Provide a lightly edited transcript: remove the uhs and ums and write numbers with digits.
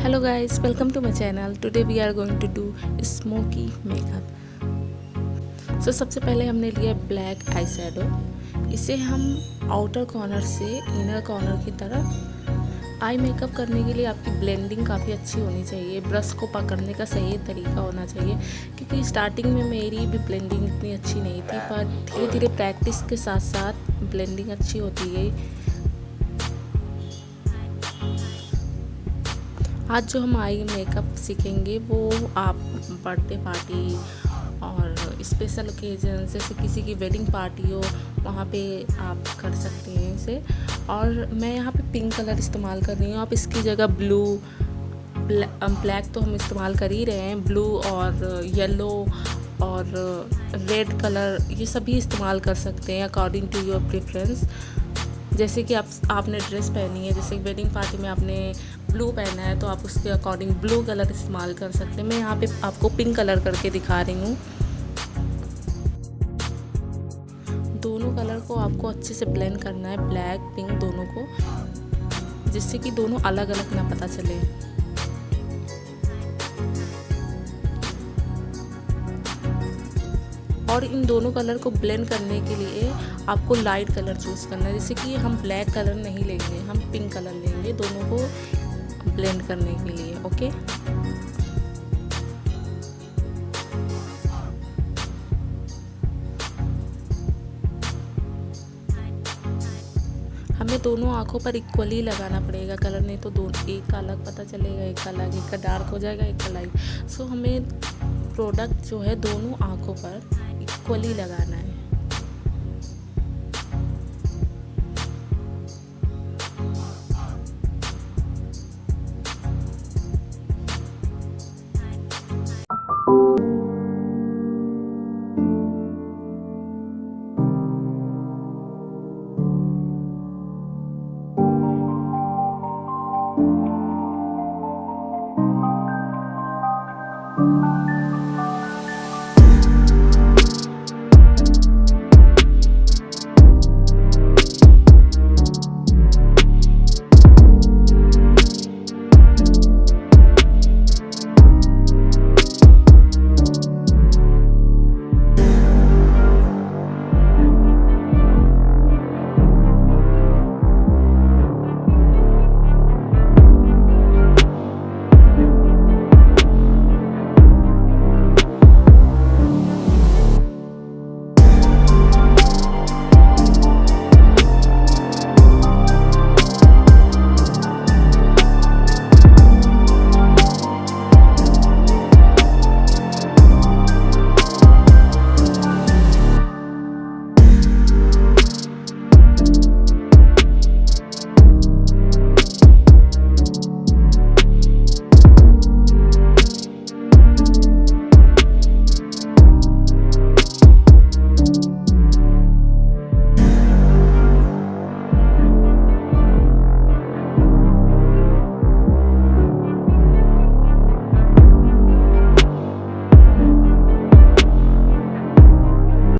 Hello guys, welcome to my channel. Today we are going to do smoky makeup. सबसे पहले हमने लिया black eye shadow. इसे हम आउटर कॉर्नर से इनर कॉर्नर की तरफ आई मेकअप करने के लिए आपकी ब्लेंडिंग काफ़ी अच्छी होनी चाहिए। ब्रश को पकड़ने का सही तरीका होना चाहिए, क्योंकि स्टार्टिंग में मेरी भी ब्लेंडिंग इतनी अच्छी नहीं थी, पर धीरे धीरे प्रैक्टिस के साथ साथ ब्लेंडिंग अच्छी होती गई। आज जो हम आई मेकअप सीखेंगे वो आप बर्थडे पार्टी और स्पेशल ओकेजन, जैसे किसी की वेडिंग पार्टी हो, वहाँ पे आप कर सकते हैं इसे। और मैं यहाँ पे पिंक कलर इस्तेमाल कर रही हूँ। आप इसकी जगह ब्लैक तो हम इस्तेमाल कर ही रहे हैं, ब्लू और येलो और रेड कलर, ये सभी इस्तेमाल कर सकते हैं अकॉर्डिंग टू योर प्रेफरेंस। जैसे कि आपने ड्रेस पहनी है, जैसे वेडिंग पार्टी में आपने ब्लू पहना है, तो आप उसके अकॉर्डिंग ब्लू कलर इस्तेमाल कर सकते हैं। मैं यहाँ पे आपको पिंक कलर करके दिखा रही हूँ। दोनों कलर को आपको अच्छे से ब्लेंड करना है, ब्लैक पिंक दोनों को, जिससे कि दोनों अलग अलग ना पता चले। और इन दोनों कलर को ब्लेंड करने के लिए आपको लाइट कलर चूज़ करना है। जैसे कि हम ब्लैक कलर नहीं लेंगे, हम पिंक कलर लेंगे दोनों को ब्लेंड करने के लिए। ओके, हमें दोनों आँखों पर इक्वली लगाना पड़ेगा कलर, नहीं तो दोनों एक का अलग पता चलेगा, एक का अलग, एक का डार्क हो जाएगा, एक का लाइट। सो हमें प्रोडक्ट जो है दोनों आँखों पर इक्वली लगाना है।